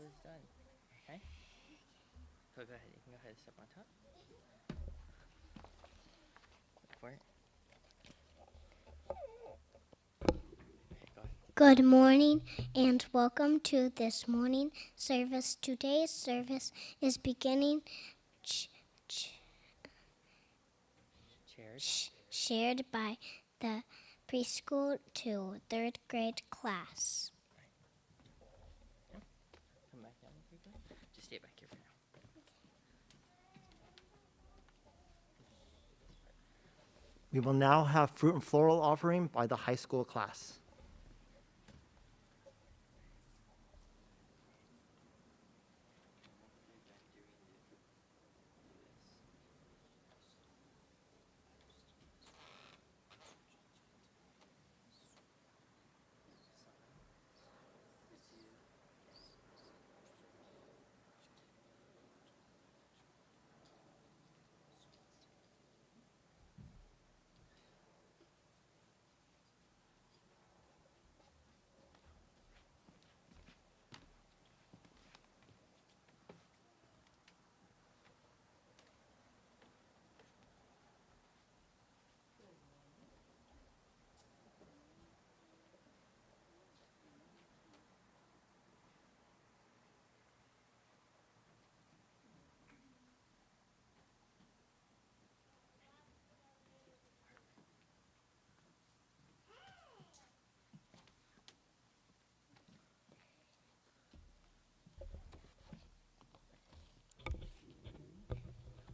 is done. Okay? So go ahead. You can go ahead and step on top. Look for it. Okay, go ahead. Good morning and welcome to this morning service. Today's service is beginning shared by the preschool to third grade class. Come back down if you go. Just stay back here for now. We will now have fruit and floral offering by the high school class.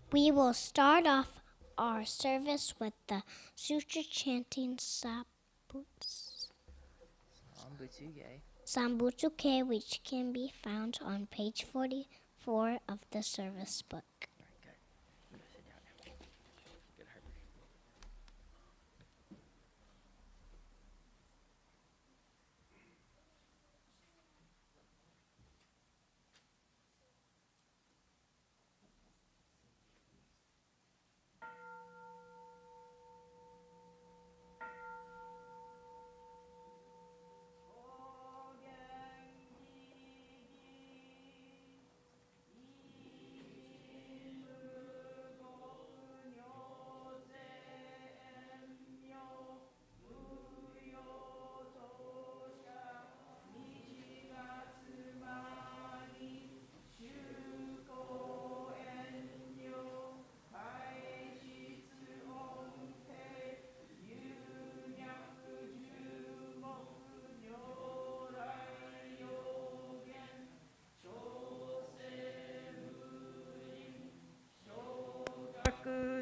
We will start off our service with the Suture Chanting Sambutsuke, which can be found on page 44 of the service book. All right, good. You go sit down now. Good heart.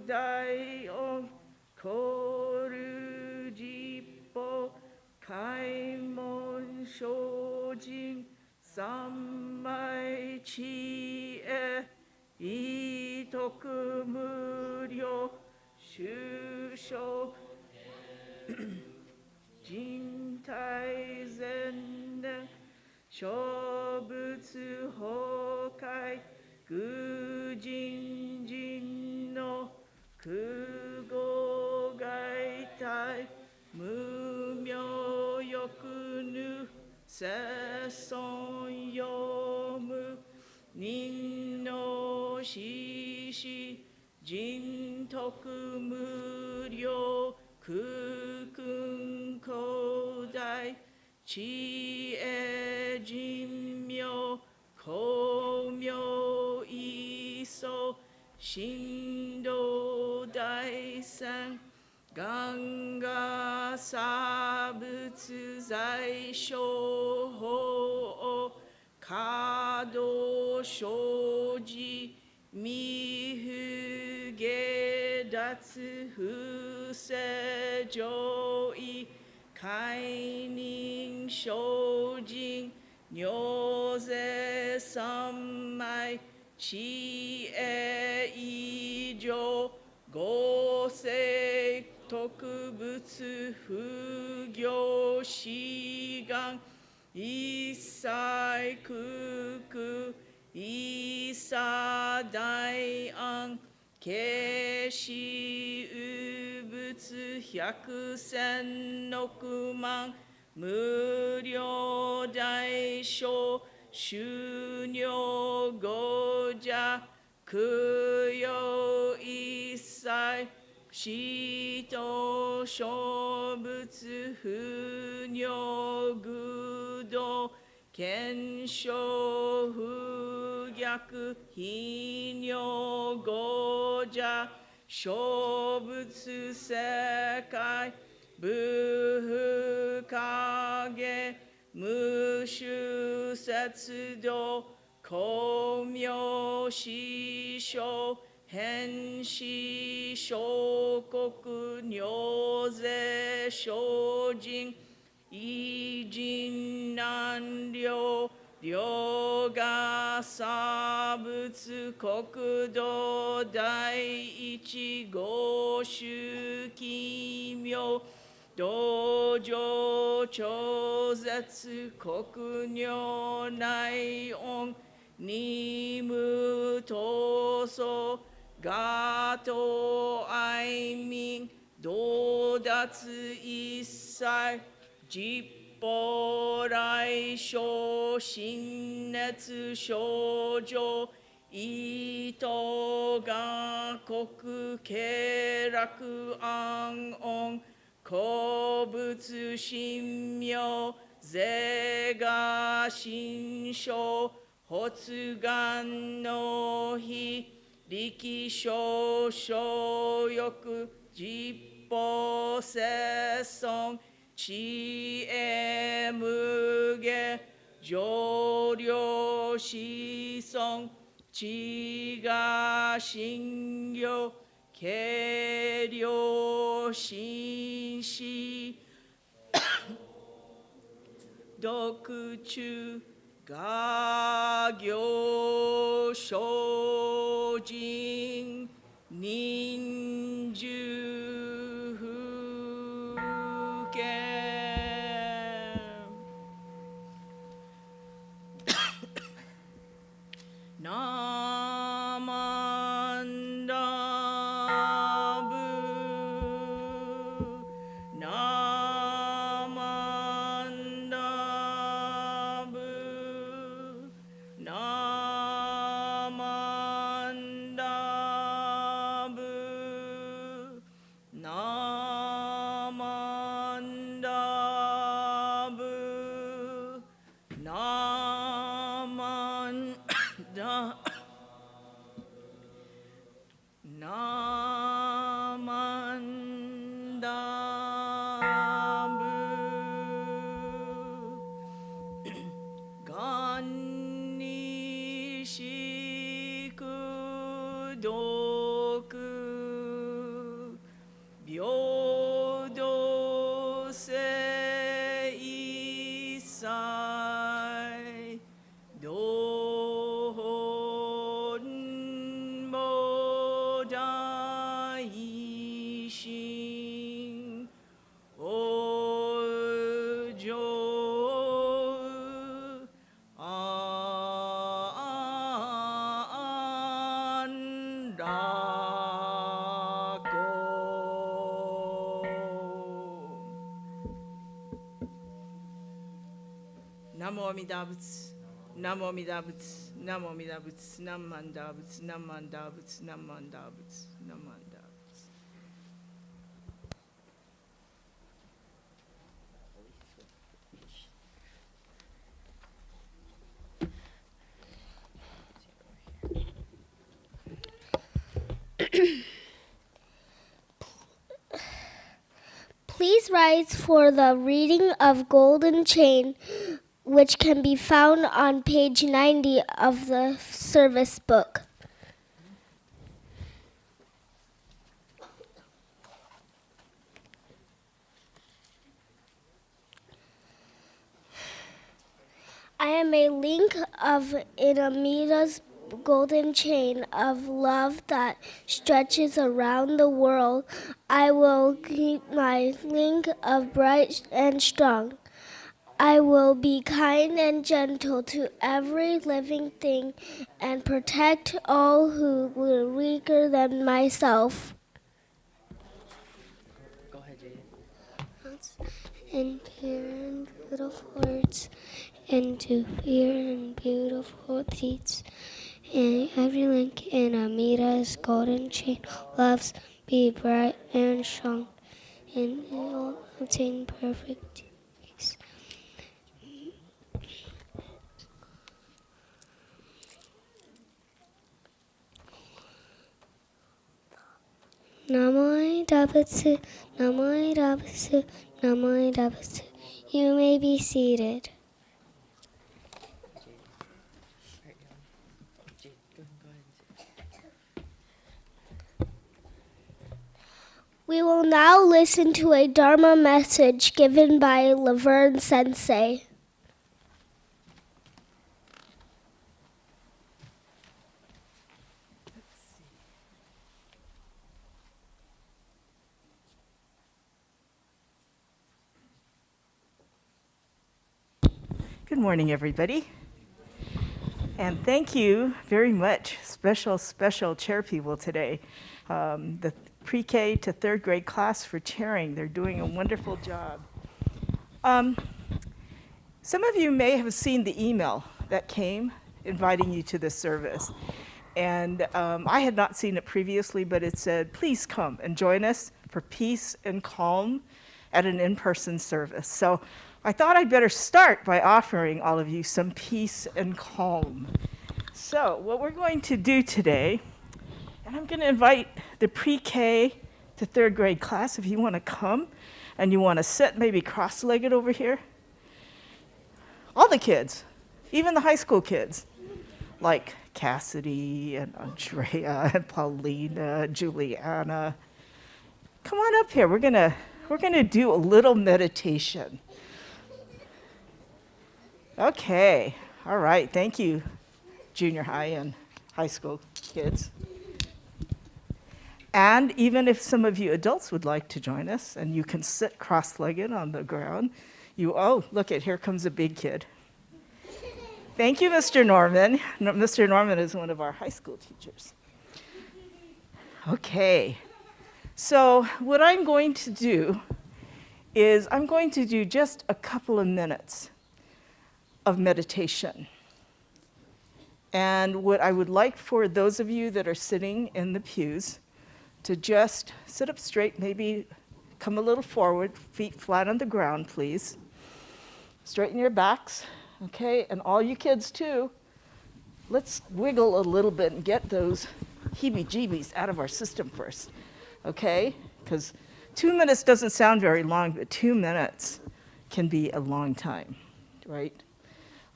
Dae on koru jippo kaimon shojin sammai chi e itoku muryo shusho jintai zenden shobutsu hokai gujin jin no kugo gaitai mumyo yokunu seson yomu nin no shishi jin toku muryo kukun kodai chi e jinmyo komyo iso shindo daisan ganga sabutsu zai shouho kado shoji mifuge datsu fuse joi kainin shojin nyoze sammai chi e ijo gosei tokubutsu fugyo shigan isai kuku isa daian keshi ubutsu hyakusen nokuman muryo daisho 修行後じゃ供養一切死と小仏不尿愚道検証不逆非尿後じゃ小仏世界無不影無臭節道光明師匠変死小国尿税精進偉人難量量が差仏国土第一号宗奇妙道場超絶国尿内音任務闘争ガト愛民道脱一切実法来生心熱症状意図が国経楽安音古物神妙税が心象発願の日力小小欲実法節尊知恵無下上領子孫知が信行軽量心死読中画行精進忍住不見ナマンダブナマンダブナマンダブナマンダブナマンダナマンダブがんにしくどく平等性一切道本も大心往生安楽南無阿弥陀仏南無阿弥陀仏南無阿弥陀仏南無阿弥陀仏南無阿弥陀仏南無阿弥陀仏南無阿弥陀仏 Please rise for the reading of Golden Chain, which can be found on page 90 of the service book. I am a link in Amida's golden chain of love that stretches around the world. I will keep my link of bright and strong. I will be kind and gentle to every living thing and protect all who were weaker than myself. Go ahead, Jaden. And pure and beautiful words, and to pure and beautiful deeds. And every link in Amida's golden chain loves be bright and strong, and it will obtain perfect peace. Namo Dabutsu, Namo Dabutsu, Namo Dabutsu. You may be seated. Jaden. Alright, Jaden, go ahead and We will now listen to a Dharma message given by Laverne Sensei. Good morning, everybody. And thank you very much, special chair people today. The pre-K to third grade class for chairing. They're doing a wonderful job. Some of you may have seen the email that came inviting you to this service. And I had not seen it previously, but it said, please come and join us for peace and calm at an in-person service. So I thought I'd better start by offering all of you some peace and calm. So what we're going to do today, and I'm going to invite the pre-K to third grade class if you want to come and you want to sit maybe cross-legged over here. All the kids, even the high school kids, like Cassidy and Andrea and Paulina, Juliana. Come on up here. We're gonna do a little meditation. Okay, all right, thank you, junior high and high school kids. And even if some of you adults would like to join us, and you can sit cross-legged on the ground, look at, here comes a big kid. Thank you, Mr. Norman. Mr. Norman is one of our high school teachers. Okay, so what I'm going to do is I'm going to do just a couple of minutes of meditation. And what I would like for those of you that are sitting in the pews to just sit up straight, maybe come a little forward, feet flat on the ground, please. Straighten your backs, okay? And all you kids too, let's wiggle a little bit and get those heebie-jeebies out of our system first, okay? Because 2 minutes doesn't sound very long, but 2 minutes can be a long time, right?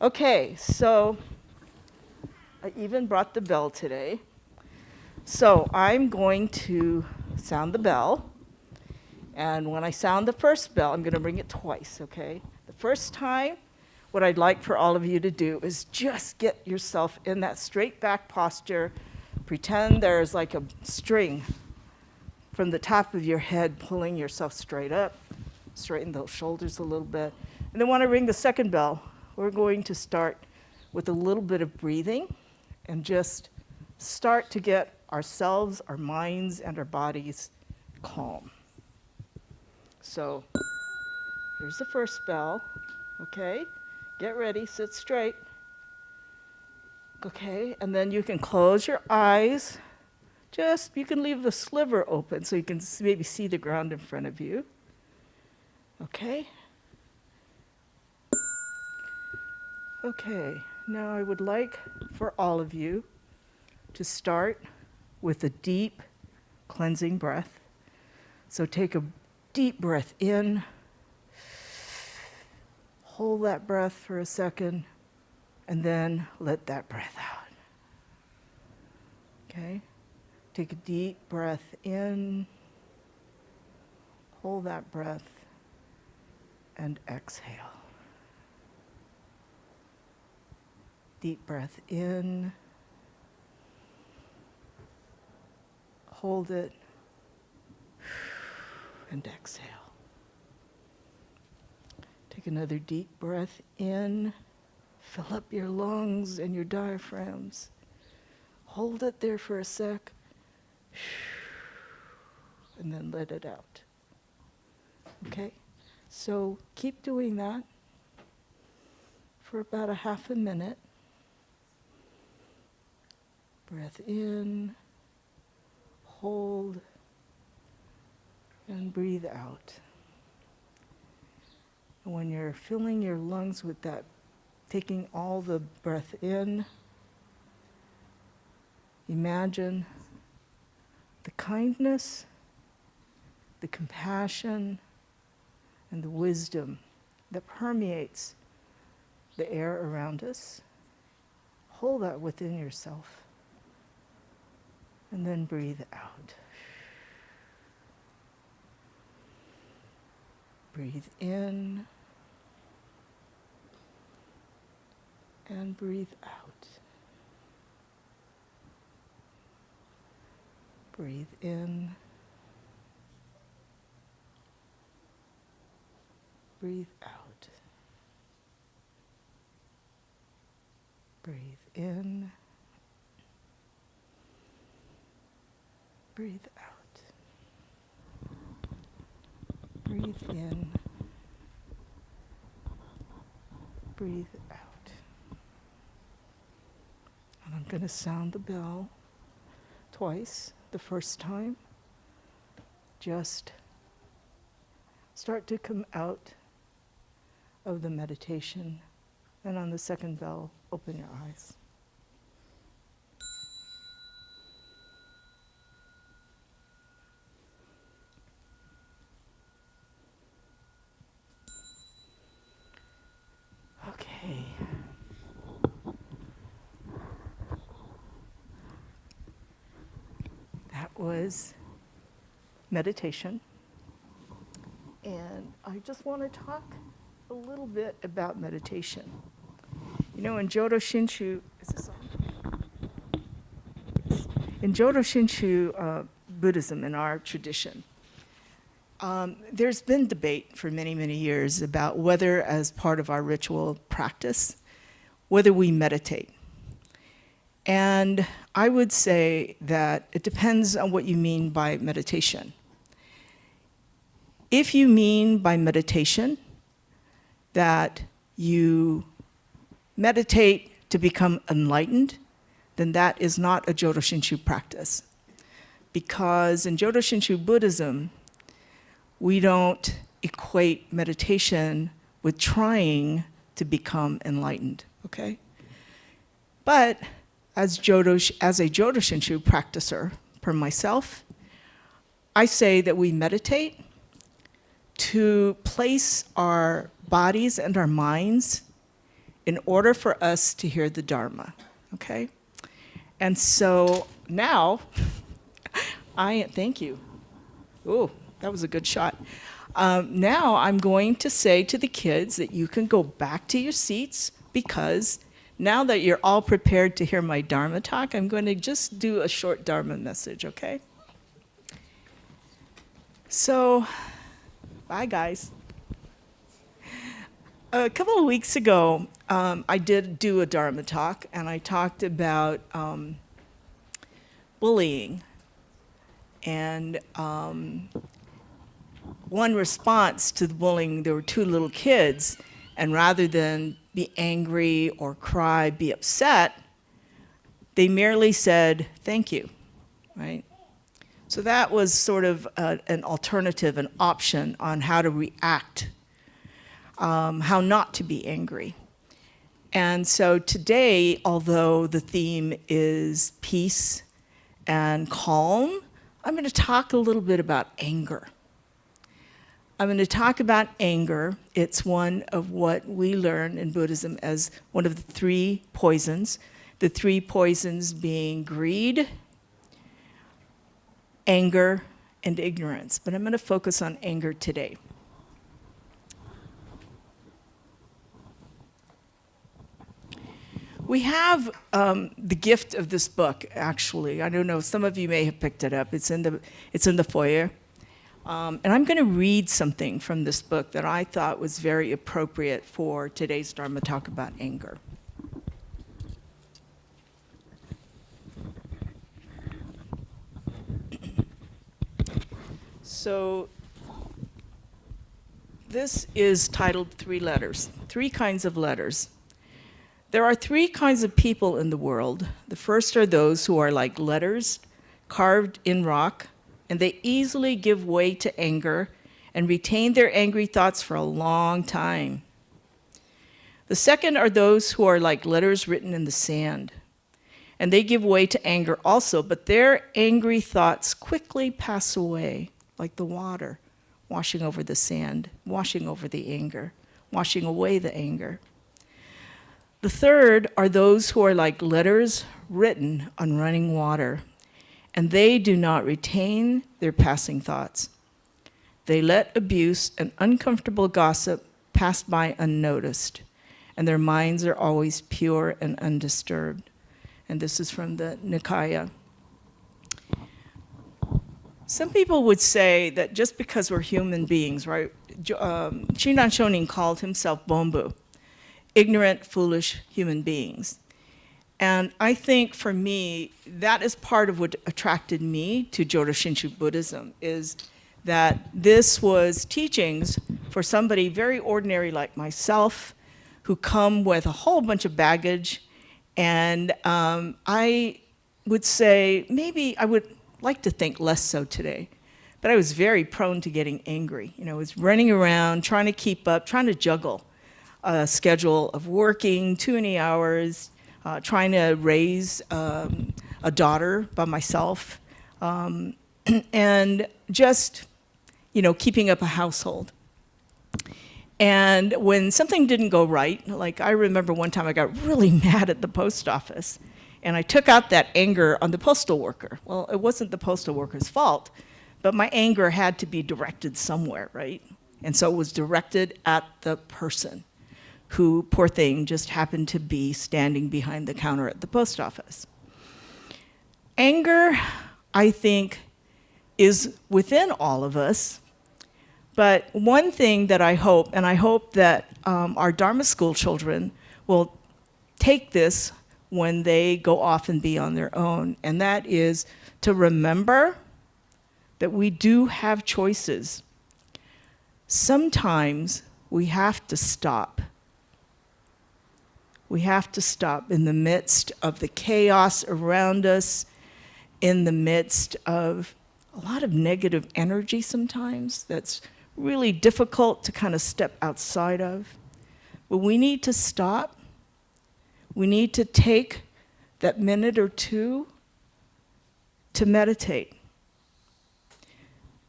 Okay, so I even brought the bell today. So I'm going to sound the bell. And when I sound the first bell, I'm going to ring it twice, okay? The first time, what I'd like for all of you to do is just get yourself in that straight back posture. Pretend there's like a string from the top of your head pulling yourself straight up. Straighten those shoulders a little bit. And then when I ring the second bell, we're going to start with a little bit of breathing and just start to get ourselves, our minds, and our bodies calm. So here's the first bell, okay? Get ready, sit straight. Okay, and then you can close your eyes. You can leave the sliver open so you can maybe see the ground in front of you. Okay? Okay, now I would like for all of you to start with a deep cleansing breath. So take a deep breath in. Hold that breath for a second, and then let that breath out. Okay? Take a deep breath in. Hold that breath, and exhale. Deep breath in. Hold it, and exhale. Take another deep breath in. Fill up your lungs and your diaphragms. Hold it there for a sec, and then let it out. Okay? So keep doing that for about a half a minute. Breath in, hold, and breathe out. And when you're filling your lungs with that, taking all the breath in, imagine the kindness, the compassion, and the wisdom that permeates the air around us. Hold that within yourself. And then breathe out. Breathe in and breathe out. Breathe in. Breathe out. Breathe in. Breathe out. Breathe in. Breathe out. And I'm going to sound the bell twice. The first time, just start to come out of the meditation. And on the second bell, open your eyes. Okay. That was meditation. And I just want to talk a little bit about meditation. You know, in Jodo Shinshu, is this on? Yes. In Jodo Shinshu Buddhism, in our tradition, there's been debate for many, many years about whether, as part of our ritual practice, whether we meditate. And I would say that it depends on what you mean by meditation. If you mean by meditation that you meditate to become enlightened, then that is not a Jodo Shinshu practice. Because in Jodo Shinshu Buddhism, we don't equate meditation with trying to become enlightened, okay? But as a Jodo Shinshu practicer, per myself, I say that we meditate to place our bodies and our minds in order for us to hear the Dharma, okay? And so now, thank you. Ooh, that was a good shot. Now I'm going to say to the kids that you can go back to your seats, because now that you're all prepared to hear my Dharma talk, I'm going to just do a short Dharma message, okay? So, bye guys. A couple of weeks ago, I did do a Dharma talk, and I talked about bullying. And one response to the bullying, there were two little kids, and rather than be angry or cry, be upset, they merely said, "Thank you," right? So that was sort of an alternative, an option on how to react, how not to be angry. And so today, although the theme is peace and calm, I'm going to talk a little bit about anger. I'm going to talk about anger. It's one of what we learn in Buddhism as one of the three poisons. The three poisons being greed, anger, and ignorance. But I'm going to focus on anger today. We have the gift of this book, actually. I don't know, some of you may have picked it up. It's in the foyer. And I'm going to read something from this book that I thought was very appropriate for today's Dharma talk about anger. So This is titled 3 letters, 3 kinds of letters. There are 3 kinds of people in the world. The first are those who are like letters carved in rock, and they easily give way to anger and retain their angry thoughts for a long time. The second are those who are like letters written in the sand, and they give way to anger also, but their angry thoughts quickly pass away like the water washing over the sand, washing over the anger, washing away the anger. The third are those who are like letters written on running water, and they do not retain their passing thoughts. They let abuse and uncomfortable gossip pass by unnoticed, and their minds are always pure and undisturbed. And this is from the Nikaya. Some people would say that just because we're human beings, right? Shinran Shonin called himself Bonbu, ignorant, foolish human beings. And I think for me, that is part of what attracted me to Jodo Shinshu Buddhism, is that this was teachings for somebody very ordinary like myself, who come with a whole bunch of baggage. And I would say, maybe I would like to think less so today, but I was very prone to getting angry. I was running around, trying to keep up, trying to juggle a schedule of working too many hours, trying to raise a daughter by myself, and just, keeping up a household. And when something didn't go right, like I remember one time I got really mad at the post office, and I took out that anger on the postal worker. Well, it wasn't the postal worker's fault, but my anger had to be directed somewhere, right? And so it was directed at the person who, poor thing, just happened to be standing behind the counter at the post office. Anger, I think, is within all of us. But one thing that I hope, and I hope that our Dharma School children will take this when they go off and be on their own, and that is to remember that we do have choices. Sometimes we have to stop. We have to stop in the midst of the chaos around us, in the midst of a lot of negative energy sometimes that's really difficult to kind of step outside of. But we need to stop. We need to take that minute or two to meditate,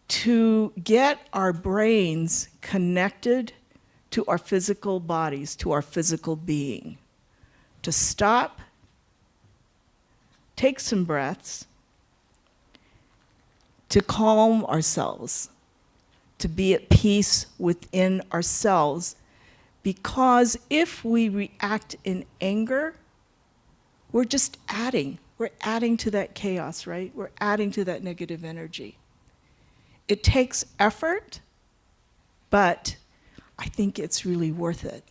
to get our brains connected to our physical bodies, to our physical being, to stop, take some breaths, to calm ourselves, to be at peace within ourselves. Because if we react in anger, we're just adding. We're adding to that chaos, right? We're adding to that negative energy. It takes effort, but I think it's really worth it.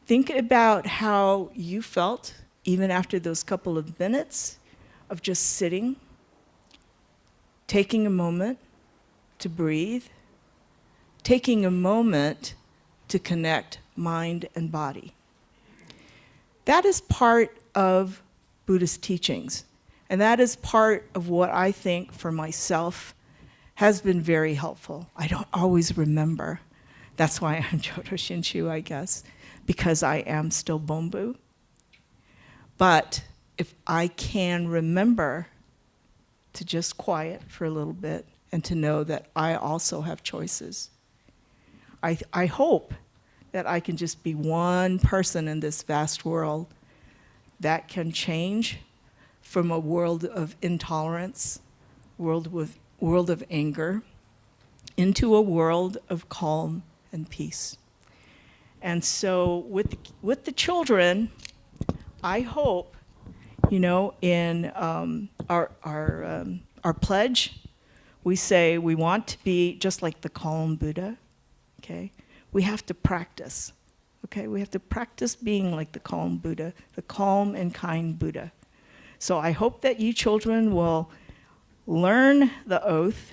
Think about how you felt even after those couple of minutes of just sitting, taking a moment to breathe, taking a moment to connect mind and body. That is part of Buddhist teachings, and that is part of what I think for myself has been very helpful. I don't always remember. That's why I'm Jodo Shinshu, I guess, because I am still Bonbu. But if I can remember to just quiet for a little bit and to know that I also have choices, I hope that I can just be one person in this vast world that can change from a world of intolerance, world of anger, into a world of calm and peace. And so with the children, I hope, in our pledge, we say we want to be just like the calm Buddha, okay? We have to practice, okay? We have to practice being like the calm Buddha, the calm and kind Buddha. So I hope that you children will learn the oath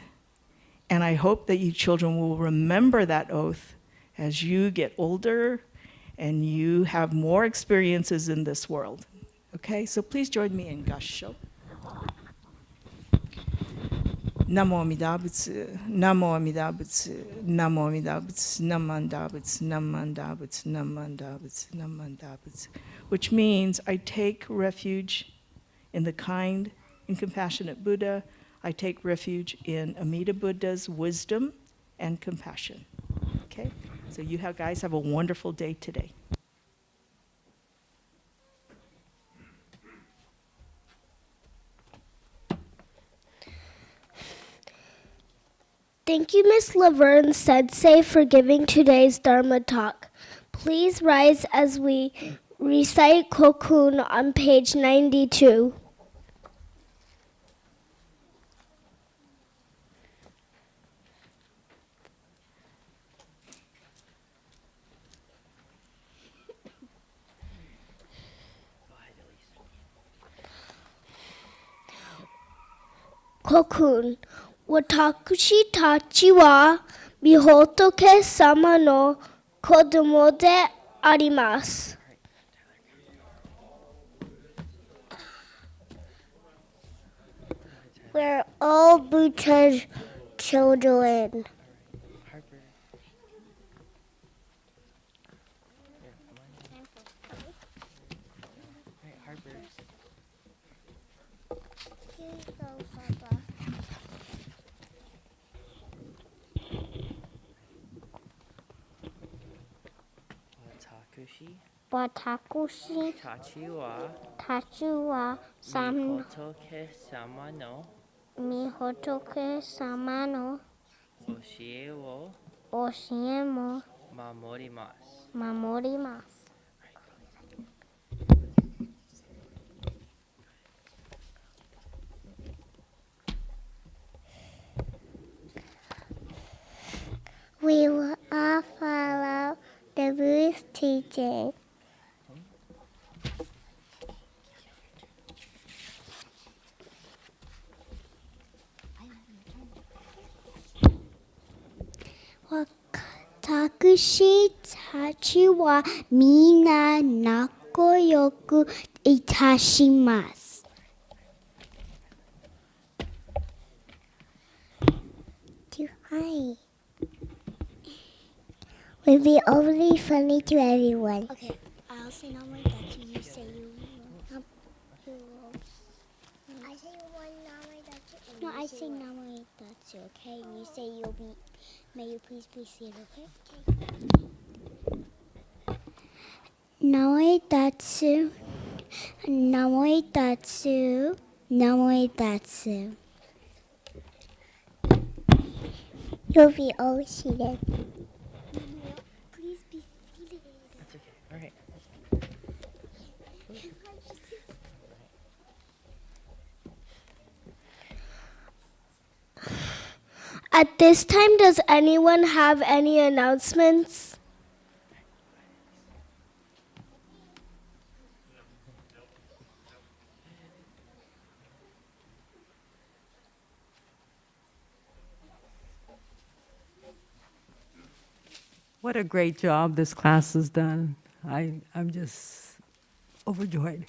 And I hope that you children will remember that oath as you get older and you have more experiences in this world. Okay, so please join me in Kansho. Namo Amida Buddha, Namo Amida Buddha, Namo Amida Buddha, Namanda Buddha, Namanda Buddha, Namanda Buddha, Namanda Buddha, which means I take refuge in the kind and compassionate Buddha. I take refuge in Amida Buddha's wisdom and compassion. Okay, so you guys have a wonderful day today. Thank you, Miss Laverne Sensei, for giving today's Dharma talk. Please rise as we recite Kokun on page 92. Kokun. Watakushi tachi wa mihotoke sama no kodomo de arimasu. We're all Buddha's children. Harper. Right, Harper. Here you go, Papa. Watakushi Tachi wa tachi wa Mikotoke sama no mihotoke sama no Oshie wo oshiemo Mamorimasu. mamorimasu. We will all follow the Buddhist teaching. Watakushi tachi wa mina nakoyoku itashimasu. Too high. We'll be overly friendly to everyone. Okay, I'll say Namaitachi, you say you will. I say one Namaitachi. No, I say Namaitachi, okay? And you say you'll be, may you please be seated, okay? Namaitachi, Namaitachi, Namaitachi. You'll be all seated. Please be seated. That's okay. All right. At this time, does anyone have any announcements? What a great job this class has done. I'm just overjoyed.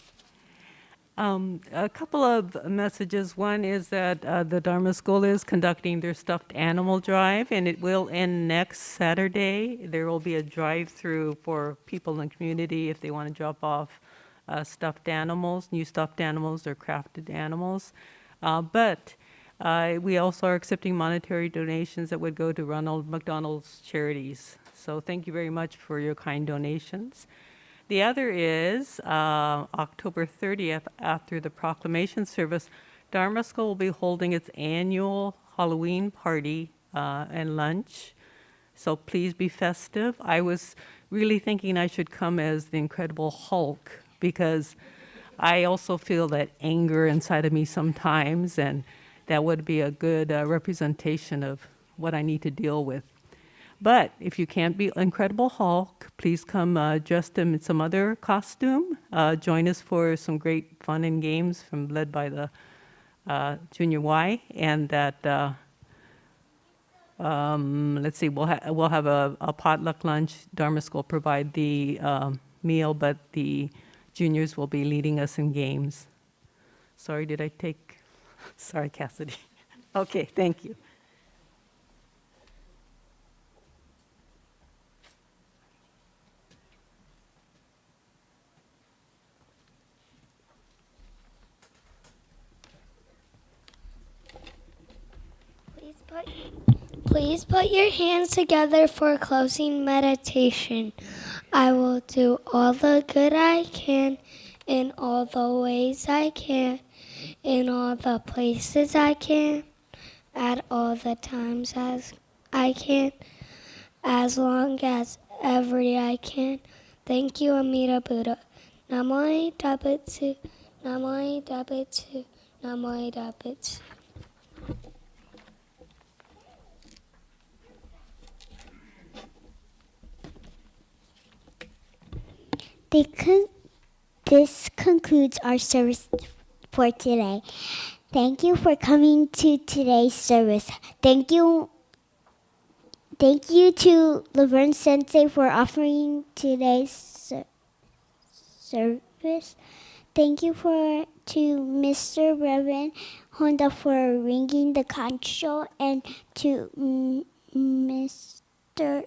A couple of messages. One is that the Dharma School is conducting their stuffed animal drive, and it will end next Saturday. There will be a drive-through for people in the community if they want to drop off stuffed animals, new stuffed animals or crafted animals. But we also are accepting monetary donations that would go to Ronald McDonald's charities. So thank you very much for your kind donations. The other is October 30th, after the proclamation service, Dharma School will be holding its annual Halloween party and lunch. So please be festive. I was really thinking I should come as the Incredible Hulk because I also feel that anger inside of me sometimes, and that would be a good representation of what I need to deal with. But if you can't be Incredible Hulk, please come dressed in some other costume. Join us for some great fun and games led by the Junior Y. And that Let's see, we'll have a potluck lunch. Dharma School provide the meal, but the juniors will be leading us in games. Sorry, did I take? Sorry, Cassidy. Okay, thank you. Please put your hands together for closing meditation. I will do all the good I can in all the ways I can, in all the places I can, at all the times as I can, as long as every I can. Thank you, Amida Buddha. Namo Dabutsu, Namo Dabutsu, Namo Dabutsu. This concludes our service for today. Thank you for coming to today's service. Thank you to Laverne Sensei for offering today's service. Thank you to Mr. Breven Honda for ringing the Kansho, and to Mr.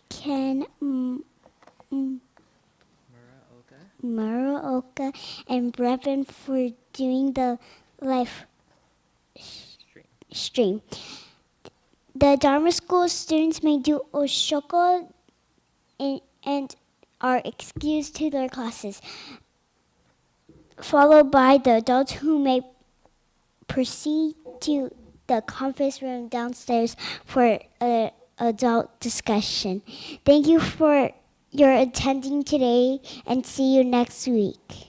Ken Muraoka and Breven for doing the live stream. The Dharma School students may do oshoko and are excused to their classes, followed by the adults who may proceed to the conference room downstairs for adult discussion. Thank you for your attending today, and see you next week.